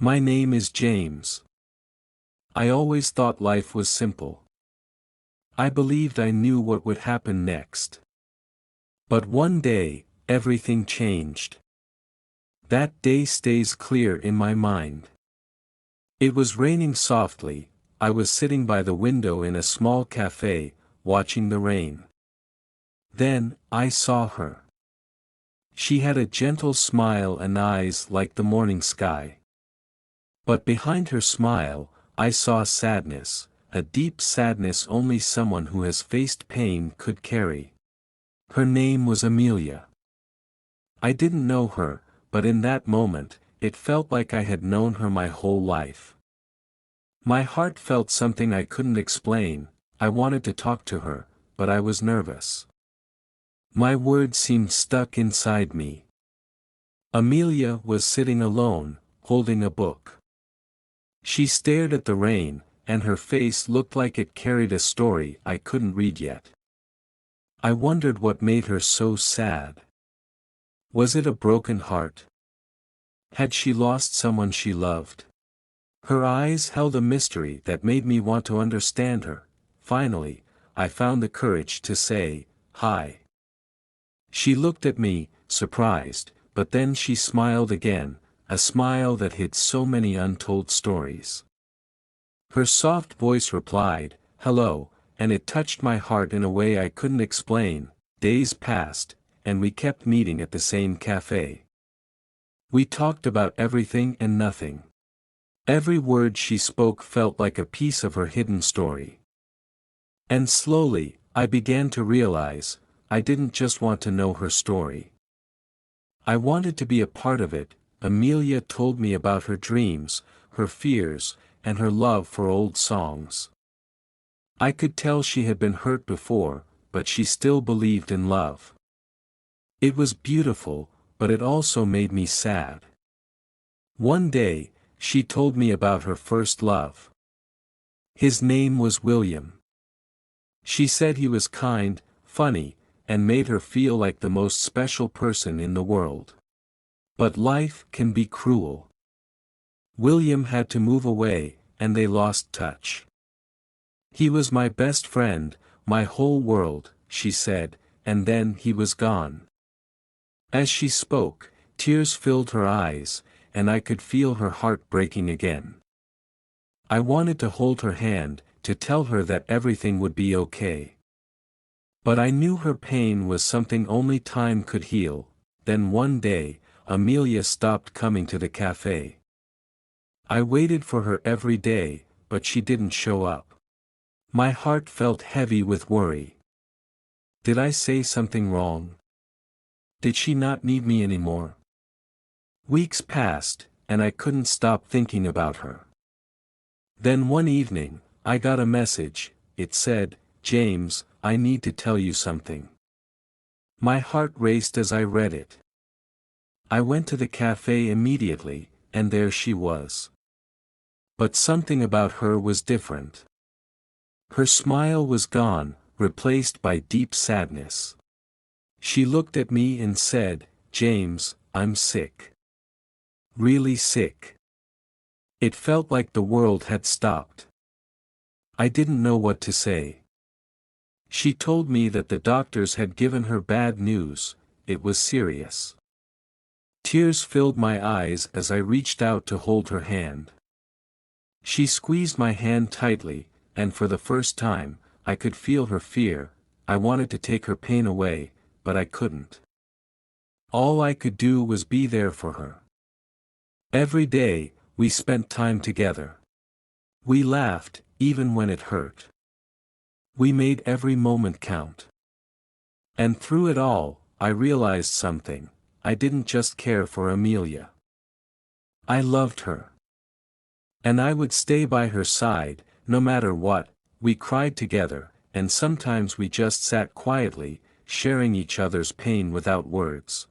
My name is James. I always thought life was simple. I believed I knew what would happen next. But one day, everything changed. That day stays clear in my mind. It was raining softly. I was sitting by the window in a small cafe, watching the rain. Then, I saw her. She had a gentle smile and eyes like the morning sky. But behind her smile, I saw sadness, a deep sadness only someone who has faced pain could carry. Her name was Amelia. I didn't know her, but in that moment, it felt like I had known her my whole life. My heart felt something I couldn't explain. I wanted to talk to her, but I was nervous. My words seemed stuck inside me. Amelia was sitting alone, holding a book. She stared at the rain, and her face looked like it carried a story I couldn't read yet. I wondered what made her so sad. Was it a broken heart? Had she lost someone she loved? Her eyes held a mystery that made me want to understand her. Finally, I found the courage to say, "Hi." She looked at me, surprised, but then she smiled again, a smile that hid so many untold stories. Her soft voice replied, "Hello," and it touched my heart in a way I couldn't explain. Days passed, and we kept meeting at the same cafe. We talked about everything and nothing. Every word she spoke felt like a piece of her hidden story. And slowly, I began to realize, I didn't just want to know her story. I wanted to be a part of it. Amelia told me about her dreams, her fears, and her love for old songs. I could tell she had been hurt before, but she still believed in love. It was beautiful, but it also made me sad. One day, she told me about her first love. His name was William. She said he was kind, funny, and made her feel like the most special person in the world. But life can be cruel. William had to move away, and they lost touch. He was my best friend, my whole world, she said, and then he was gone. As she spoke, tears filled her eyes, and I could feel her heart breaking again. I wanted to hold her hand, to tell her that everything would be okay. But I knew her pain was something only time could heal. Then one day, Amelia stopped coming to the cafe. I waited for her every day, but she didn't show up. My heart felt heavy with worry. Did I say something wrong? Did she not need me anymore? Weeks passed, and I couldn't stop thinking about her. Then one evening, I got a message. It said, "James, I need to tell you something." My heart raced as I read it. I went to the cafe immediately, and there she was. But something about her was different. Her smile was gone, replaced by deep sadness. She looked at me and said, "James, I'm sick. Really sick." It felt like the world had stopped. I didn't know what to say. She told me that the doctors had given her bad news. It was serious. Tears filled my eyes as I reached out to hold her hand. She squeezed my hand tightly, and for the first time, I could feel her fear. I wanted to take her pain away, but I couldn't. All I could do was be there for her. Every day, we spent time together. We laughed, even when it hurt. We made every moment count. And through it all, I realized something. I didn't just care for Amelia. I loved her. And I would stay by her side, no matter what. We cried together, and sometimes we just sat quietly, sharing each other's pain without words.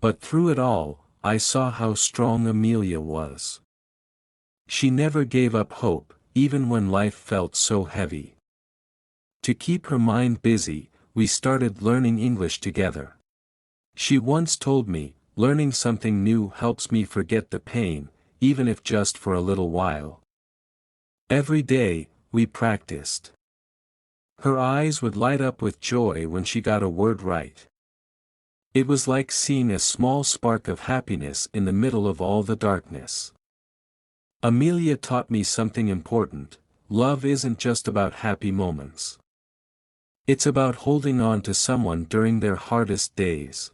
But through it all, I saw how strong Amelia was. She never gave up hope, even when life felt so heavy. To keep her mind busy, we started learning English together. She once told me, "Learning something new helps me forget the pain." even if just for a little while. Every day, we practiced. Her eyes would light up with joy when she got a word right. It was like seeing a small spark of happiness in the middle of all the darkness. Amelia taught me something important: love isn't just about happy moments. It's about holding on to someone during their hardest days.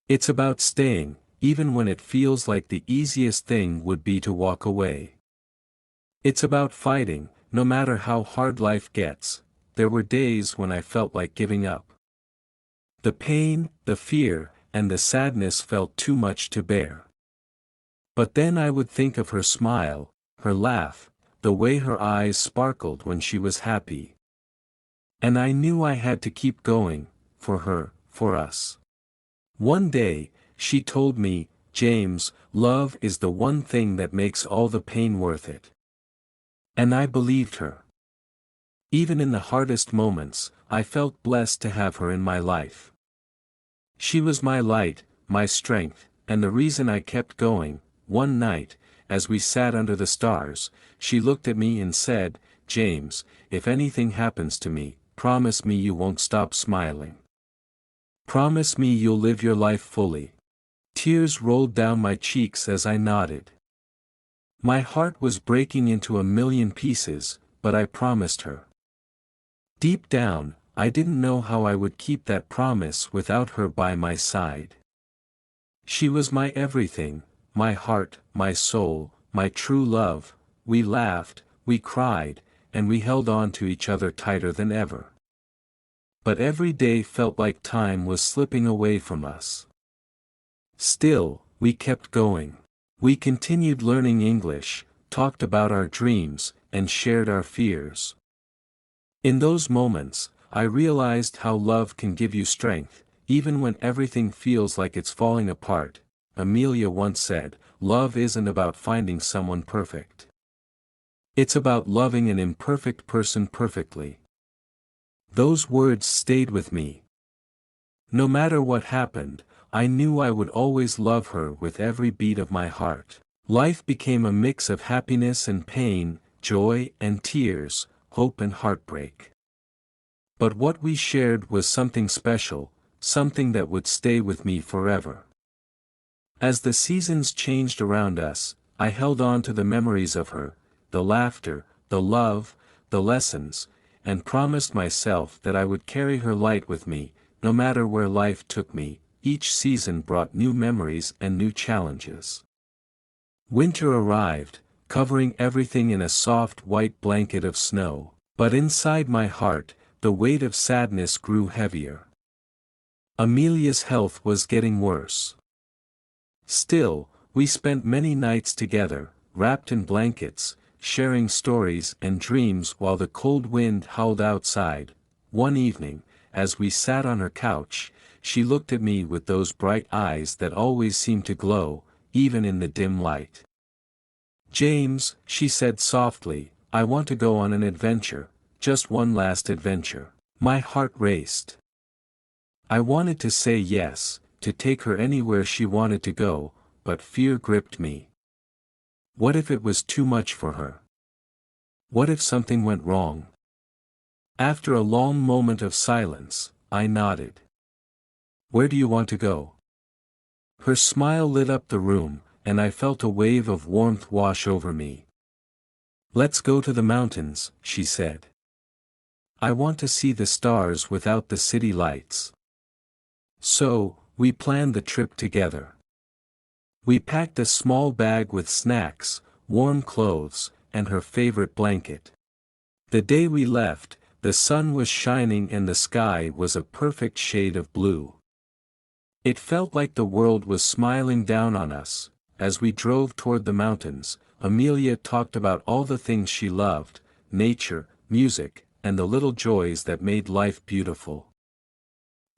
It's about staying, even when it feels like the easiest thing would be to walk away. It's about fighting, no matter how hard life gets. There were days when I felt like giving up. The pain, the fear, and the sadness felt too much to bear. But then I would think of her smile, her laugh, the way her eyes sparkled when she was happy. And I knew I had to keep going, for her, for us. One day, she told me, "James, love is the one thing that makes all the pain worth it." And I believed her. Even in the hardest moments, I felt blessed to have her in my life. She was my light, my strength, and the reason I kept going. One night, as we sat under the stars, she looked at me and said, "James, if anything happens to me, promise me you won't stop smiling. Promise me you'll live your life fully." Tears rolled down my cheeks as I nodded. My heart was breaking into a million pieces, but I promised her. Deep down, I didn't know how I would keep that promise without her by my side. She was my everything, my heart, my soul, my true love. We laughed, we cried, and we held on to each other tighter than ever. But every day felt like time was slipping away from us. Still, we kept going. We continued learning English, talked about our dreams, and shared our fears. In those moments, I realized how love can give you strength, even when everything feels like it's falling apart. Amelia once said, "Love isn't about finding someone perfect. It's about loving an imperfect person perfectly." Those words stayed with me. No matter what happened, I knew I would always love her with every beat of my heart. Life became a mix of happiness and pain, joy and tears, hope and heartbreak. But what we shared was something special, something that would stay with me forever. As the seasons changed around us, I held on to the memories of her, the laughter, the love, the lessons, and promised myself that I would carry her light with me, no matter where life took me. Each season brought new memories and new challenges. Winter arrived, covering everything in a soft white blanket of snow, but inside my heart, the weight of sadness grew heavier. Amelia's health was getting worse. Still, we spent many nights together, wrapped in blankets, sharing stories and dreams while the cold wind howled outside. One evening, as we sat on her couch, she looked at me with those bright eyes that always seemed to glow, even in the dim light. "James," she said softly, "I want to go on an adventure, just one last adventure." My heart raced. I wanted to say yes, to take her anywhere she wanted to go, but fear gripped me. What if it was too much for her? What if something went wrong? After a long moment of silence, I nodded. "Where do you want to go?" Her smile lit up the room, and I felt a wave of warmth wash over me. "Let's go to the mountains," she said. "I want to see the stars without the city lights." So, we planned the trip together. We packed a small bag with snacks, warm clothes, and her favorite blanket. The day we left, the sun was shining and the sky was a perfect shade of blue. It felt like the world was smiling down on us. As we drove toward the mountains, Amelia talked about all the things she loved: nature, music, and the little joys that made life beautiful.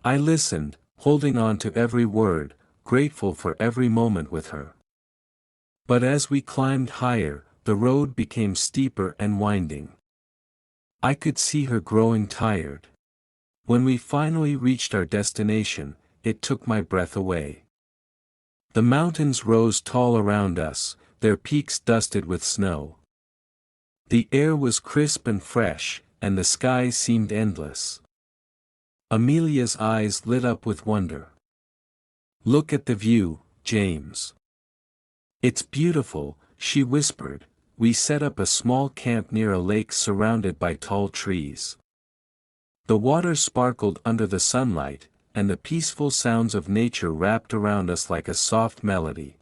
I listened, holding on to every word, grateful for every moment with her. But as we climbed higher, the road became steeper and winding. I could see her growing tired. When we finally reached our destination, it took my breath away. The mountains rose tall around us, their peaks dusted with snow. The air was crisp and fresh, and the sky seemed endless. Amelia's eyes lit up with wonder. "Look at the view, James. It's beautiful," she whispered. We set up a small camp near a lake surrounded by tall trees. The water sparkled under the sunlight, and the peaceful sounds of nature wrapped around us like a soft melody.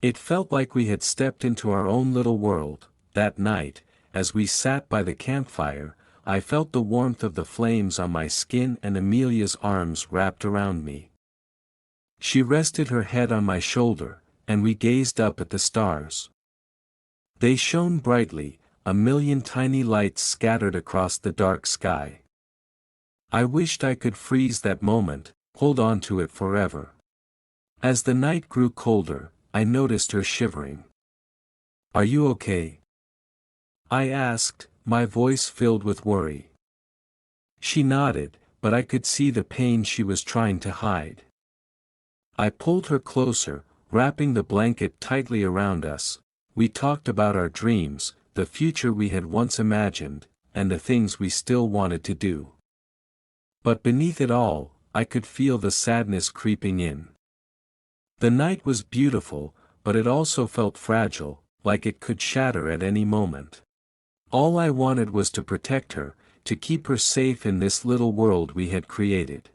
It felt like we had stepped into our own little world. That night, as we sat by the campfire, I felt the warmth of the flames on my skin and Amelia's arms wrapped around me. She rested her head on my shoulder, and we gazed up at the stars. They shone brightly, a million tiny lights scattered across the dark sky. I wished I could freeze that moment, hold on to it forever. As the night grew colder, I noticed her shivering. "Are you okay?" I asked, my voice filled with worry. She nodded, but I could see the pain she was trying to hide. I pulled her closer, wrapping the blanket tightly around us. We talked about our dreams, the future we had once imagined, and the things we still wanted to do. But beneath it all, I could feel the sadness creeping in. The night was beautiful, but it also felt fragile, like it could shatter at any moment. All I wanted was to protect her, to keep her safe in this little world we had created.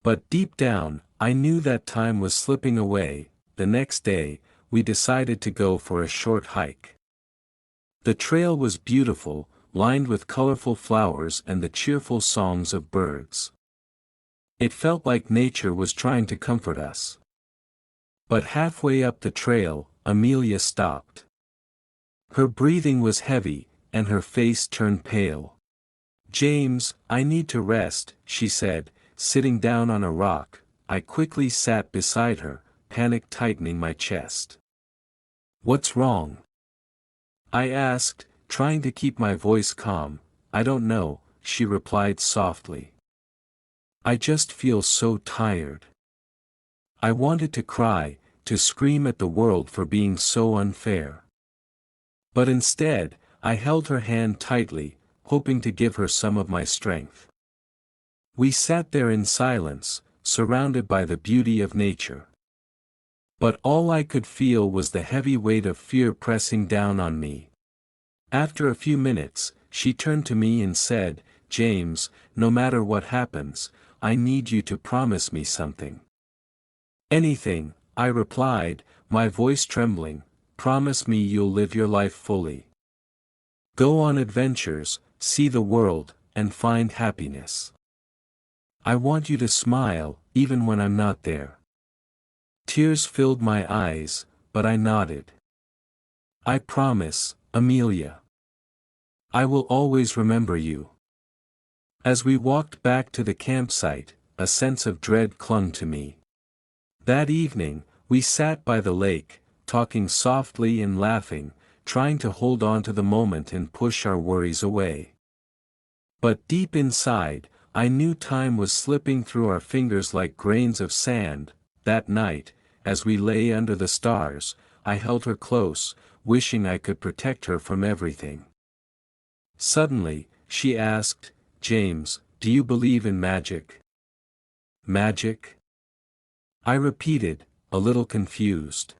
But deep down, I knew that time was slipping away. The next day, we decided to go for a short hike. The trail was beautiful, lined with colorful flowers and the cheerful songs of birds. It felt like nature was trying to comfort us. But halfway up the trail, Amelia stopped. Her breathing was heavy, and her face turned pale. "James, I need to rest," she said, sitting down on a rock. I quickly sat beside her, panic tightening my chest. "What's wrong?" I asked, trying to keep my voice calm. "I don't know," she replied softly. "I just feel so tired." I wanted to cry, to scream at the world for being so unfair. But instead, I held her hand tightly, hoping to give her some of my strength. We sat there in silence, surrounded by the beauty of nature. But all I could feel was the heavy weight of fear pressing down on me. After a few minutes, she turned to me and said, "James, no matter what happens, I need you to promise me something." "Anything," I replied, my voice trembling. "Promise me you'll live your life fully. Go on adventures, see the world, and find happiness. I want you to smile, even when I'm not there." Tears filled my eyes, but I nodded. "I promise, Amelia. I will always remember you." As we walked back to the campsite, a sense of dread clung to me. That evening, we sat by the lake, talking softly and laughing, trying to hold on to the moment and push our worries away. But deep inside, I knew time was slipping through our fingers like grains of sand. That night, as we lay under the stars, I held her close, wishing I could protect her from everything. Suddenly, she asked, "James, do you believe in magic?" "Magic?" I repeated, a little confused.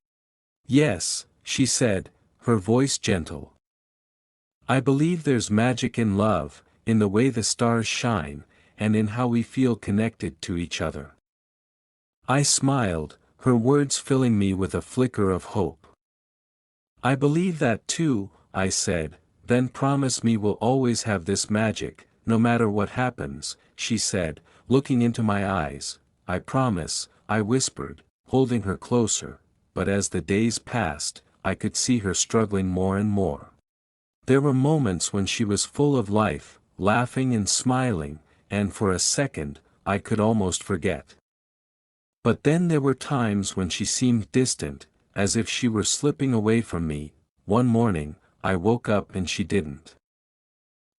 "Yes," she said, her voice gentle. "I believe there's magic in love, in the way the stars shine, and in how we feel connected to each other." I smiled, her words filling me with a flicker of hope. "I believe that too," I said. "Then promise me we'll always have this magic, no matter what happens," she said, looking into my eyes. "I promise," I whispered, holding her closer, but as the days passed, I could see her struggling more and more. There were moments when she was full of life, laughing and smiling, and for a second, I could almost forget. But then there were times when she seemed distant, as if she were slipping away from me. One morning, I woke up and she didn't.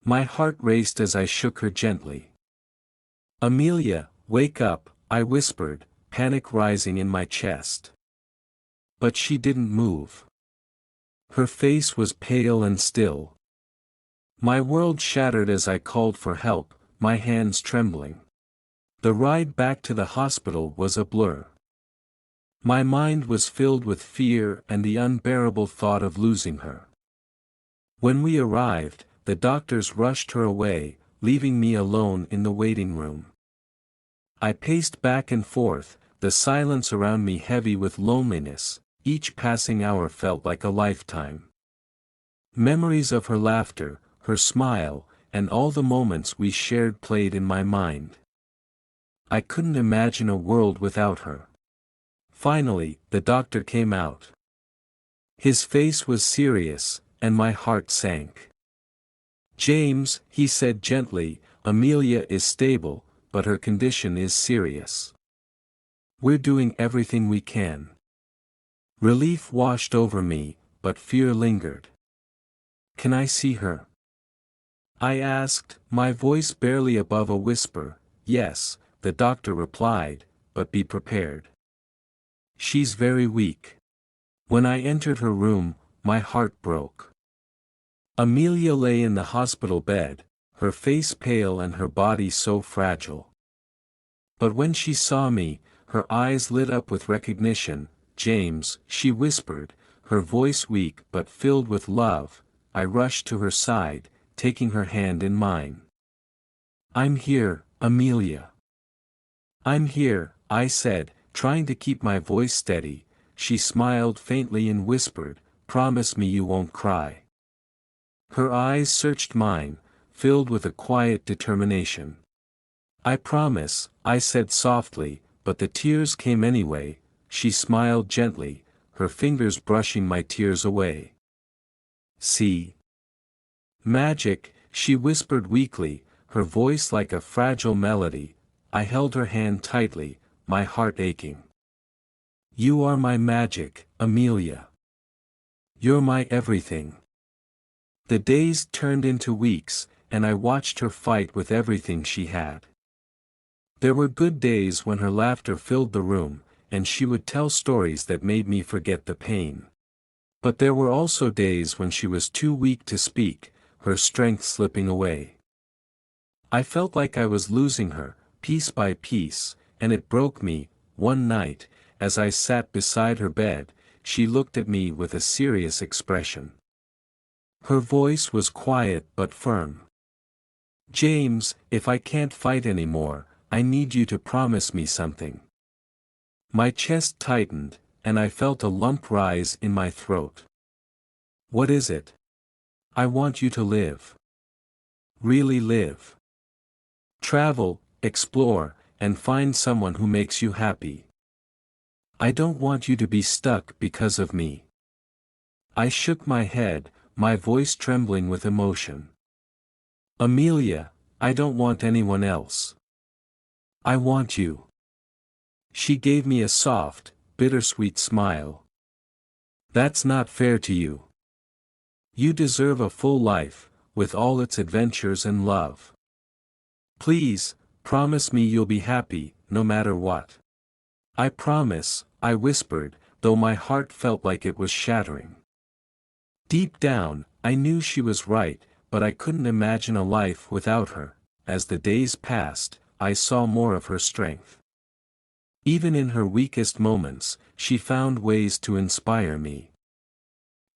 My heart raced as I shook her gently. "Amelia, wake up," I whispered, panic rising in my chest. But she didn't move. Her face was pale and still. My world shattered as I called for help, my hands trembling. The ride back to the hospital was a blur. My mind was filled with fear and the unbearable thought of losing her. When we arrived, the doctors rushed her away, leaving me alone in the waiting room. I paced back and forth, the silence around me heavy with loneliness. Each passing hour felt like a lifetime. Memories of her laughter, her smile, and all the moments we shared played in my mind. I couldn't imagine a world without her. Finally, the doctor came out. His face was serious, and my heart sank. "James," he said gently, "Amelia is stable, but her condition is serious. We're doing everything we can." Relief washed over me, but fear lingered. "Can I see her?" I asked, my voice barely above a whisper. "Yes," the doctor replied, "but be prepared. She's very weak." When I entered her room, my heart broke. Amelia lay in the hospital bed, her face pale and her body so fragile. But when she saw me, her eyes lit up with recognition. "James," she whispered, her voice weak but filled with love. I rushed to her side, taking her hand in mine. "I'm here, Amelia." "I'm here," I said, trying to keep my voice steady. She smiled faintly and whispered, "Promise me you won't cry." Her eyes searched mine, filled with a quiet determination. "I promise," I said softly, but the tears came anyway. She smiled gently, her fingers brushing my tears away. "See? Magic," she whispered weakly, her voice like a fragile melody. I held her hand tightly, my heart aching. "You are my magic, Amelia. You're my everything." The days turned into weeks, and I watched her fight with everything she had. There were good days when her laughter filled the room, and she would tell stories that made me forget the pain. But there were also days when she was too weak to speak, her strength slipping away. I felt like I was losing her, piece by piece, and it broke me. One night, as I sat beside her bed, she looked at me with a serious expression. Her voice was quiet but firm. "James, if I can't fight anymore, I need you to promise me something." My chest tightened, and I felt a lump rise in my throat. "What is it?" "I want you to live. Really live. Travel, explore, and find someone who makes you happy. I don't want you to be stuck because of me." I shook my head, my voice trembling with emotion. "Amelia, I don't want anyone else. I want you." She gave me a soft, bittersweet smile. "That's not fair to you. You deserve a full life, with all its adventures and love. Please, promise me you'll be happy, no matter what." "I promise," I whispered, though my heart felt like it was shattering. Deep down, I knew she was right, but I couldn't imagine a life without her. As the days passed, I saw more of her strength. Even in her weakest moments, she found ways to inspire me.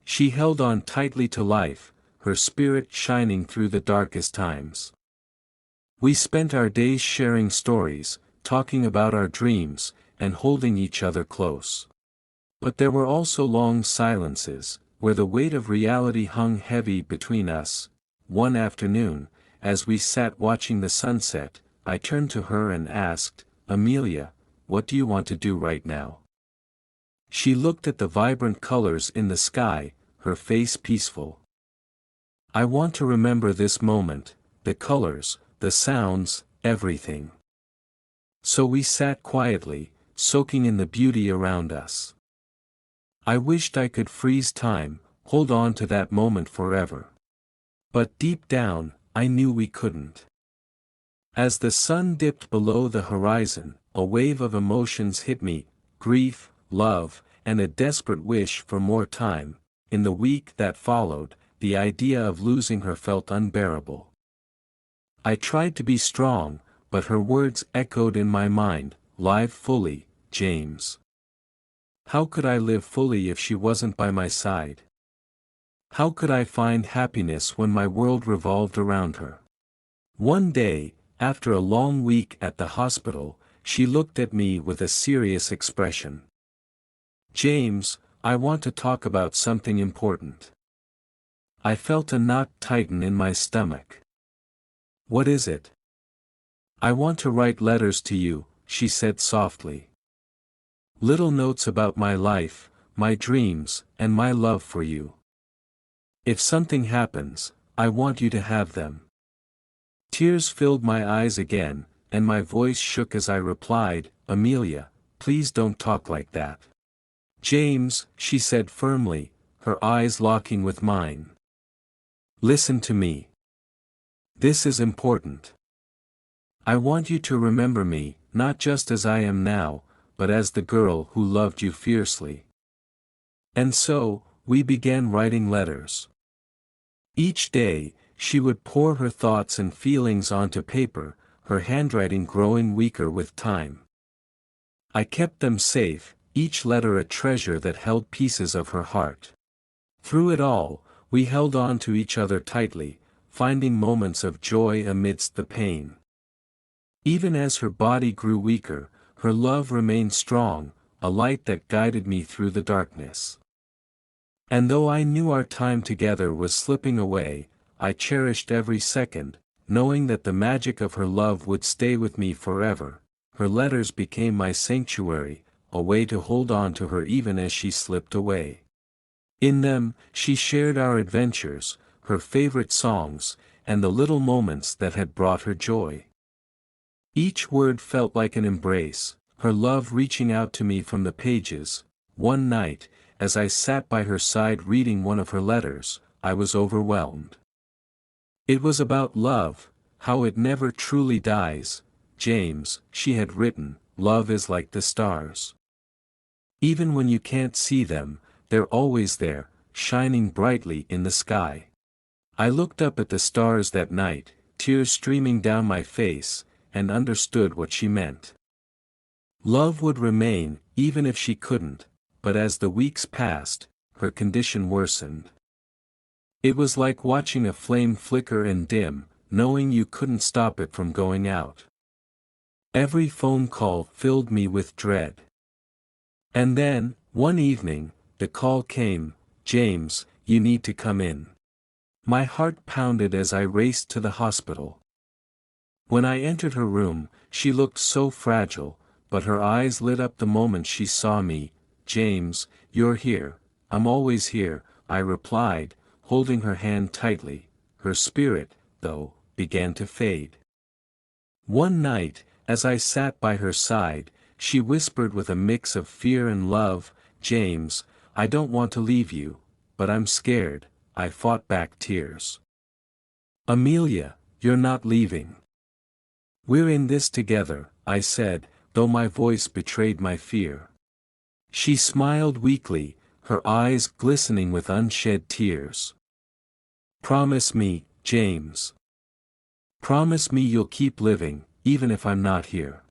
She held on tightly to life, her spirit shining through the darkest times. We spent our days sharing stories, talking about our dreams, and holding each other close. But there were also long silences, where the weight of reality hung heavy between us. One afternoon, as we sat watching the sunset, I turned to her and asked, "Amelia, what do you want to do right now?" She looked at the vibrant colors in the sky, her face peaceful. "I want to remember this moment, the colors, the sounds, everything." So we sat quietly, soaking in the beauty around us. I wished I could freeze time, hold on to that moment forever. But deep down, I knew we couldn't. As the sun dipped below the horizon, a wave of emotions hit me, grief, love, and a desperate wish for more time. in the week that followed, the idea of losing her felt unbearable. I tried to be strong, but her words echoed in my mind, "Live fully, James." How could I live fully if she wasn't by my side? How could I find happiness when my world revolved around her? One day, after a long week at the hospital, she looked at me with a serious expression. "James, I want to talk about something important." I felt a knot tighten in my stomach. "What is it?" "I want to write letters to you," she said softly. "Little notes about my life, my dreams, and my love for you. If something happens, I want you to have them." Tears filled my eyes again, and my voice shook as I replied, "Amelia, please don't talk like that." "James," she said firmly, her eyes locking with mine. "Listen to me. This is important. I want you to remember me, not just as I am now, but as the girl who loved you fiercely." And so, we began writing letters. Each day, she would pour her thoughts and feelings onto paper, her handwriting growing weaker with time. I kept them safe, each letter a treasure that held pieces of her heart. Through it all, we held on to each other tightly, finding moments of joy amidst the pain. Even as her body grew weaker, her love remained strong, a light that guided me through the darkness. And though I knew our time together was slipping away, I cherished every second, knowing that the magic of her love would stay with me forever. Her letters became my sanctuary, a way to hold on to her even as she slipped away. In them, she shared our adventures, her favorite songs, and the little moments that had brought her joy. Each word felt like an embrace, her love reaching out to me from the pages. One night, as I sat by her side reading one of her letters, I was overwhelmed. It was about love, how it never truly dies. "James," she had written, "love is like the stars. Even when you can't see them, they're always there, shining brightly in the sky." I looked up at the stars that night, tears streaming down my face, and understood what she meant. Love would remain, even if she couldn't, but as the weeks passed, her condition worsened. It was like watching a flame flicker and dim, knowing you couldn't stop it from going out. Every phone call filled me with dread. And then, one evening, the call came, "James, you need to come in." My heart pounded as I raced to the hospital. When I entered her room, she looked so fragile, but her eyes lit up the moment she saw me. "James, you're here." "I'm always here," I replied, holding her hand tightly. Her spirit, though, began to fade. One night, as I sat by her side, she whispered with a mix of fear and love, "James, I don't want to leave you, but I'm scared." I fought back tears. "Amelia, you're not leaving. We're in this together," I said, though my voice betrayed my fear. She smiled weakly, her eyes glistening with unshed tears. "Promise me, James. Promise me you'll keep living, even if I'm not here.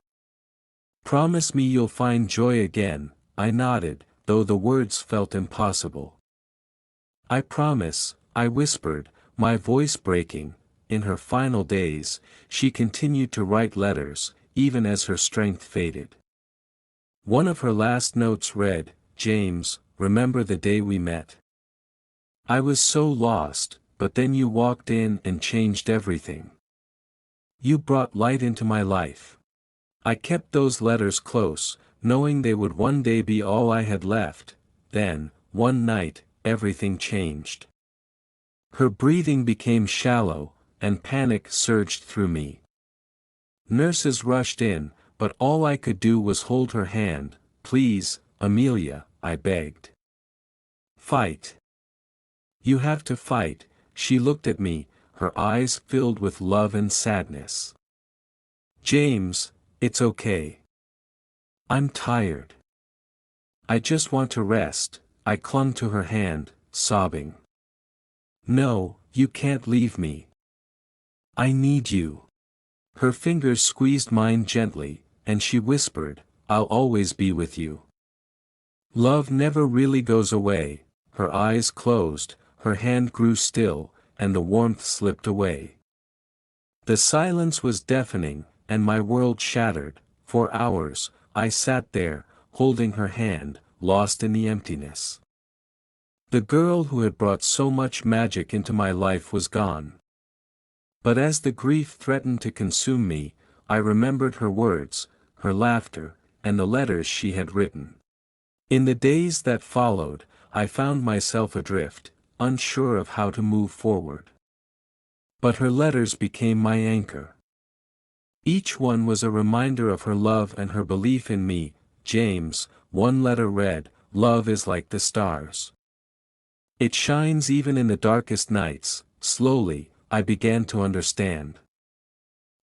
Promise me you'll find joy again." I nodded, though the words felt impossible. "I promise," I whispered, my voice breaking. In her final days, she continued to write letters, even as her strength faded. One of her last notes read, "James, remember the day we met? I was so lost, but then you walked in and changed everything. You brought light into my life." I kept those letters close, knowing they would one day be all I had left. Then, one night, everything changed. Her breathing became shallow, and panic surged through me. Nurses rushed in, but all I could do was hold her hand. "Please, Amelia," I begged. "Fight. You have to fight." She looked at me, her eyes filled with love and sadness. "James, it's okay. I'm tired. I just want to rest." I clung to her hand, sobbing. "No, you can't leave me. I need you." Her fingers squeezed mine gently, and she whispered, "I'll always be with you." Love never really goes away. Her eyes closed, her hand grew still, and the warmth slipped away. The silence was deafening, and my world shattered. For hours, I sat there, holding her hand, lost in the emptiness. The girl who had brought so much magic into my life was gone. But as the grief threatened to consume me, I remembered her words, her laughter, and the letters she had written. In the days that followed, I found myself adrift, unsure of how to move forward. But her letters became my anchor. Each one was a reminder of her love and her belief in me. James, one letter read, "Love is like the stars. It shines even in the darkest nights." Slowly, I began to understand.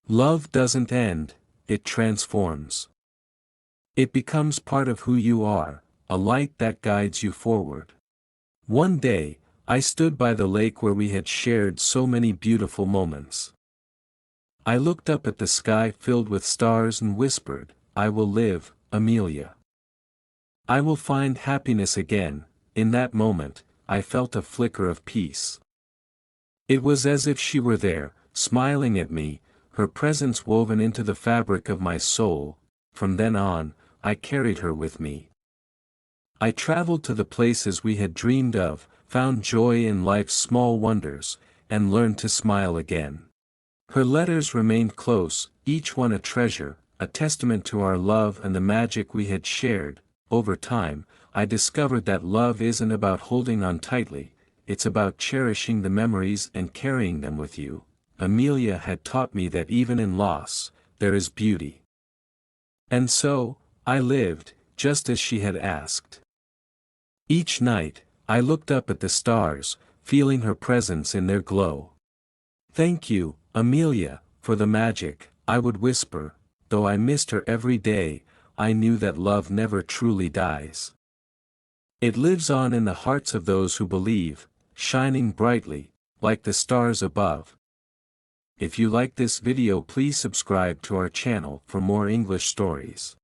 Love doesn't end, it transforms. It becomes part of who you are, a light that guides you forward. One day, I stood by the lake where we had shared so many beautiful moments. I looked up at the sky filled with stars and whispered, "I will live, Amelia. I will find happiness again." In that moment, I felt a flicker of peace. It was as if she were there, smiling at me, her presence woven into the fabric of my soul. From then on, I carried her with me. I traveled to the places we had dreamed of, found joy in life's small wonders, and learned to smile again. Her letters remained close, each one a treasure, a testament to our love and the magic we had shared. Over time, I discovered that love isn't about holding on tightly, it's about cherishing the memories and carrying them with you. Amelia had taught me that even in loss, there is beauty. And so, I lived, just as she had asked. Each night, I looked up at the stars, feeling her presence in their glow. "Thank you, Amelia, for the magic," I would whisper. Though I missed her every day, I knew that love never truly dies. It lives on in the hearts of those who believe, shining brightly, like the stars above. If you like this video, please subscribe to our channel for more English stories.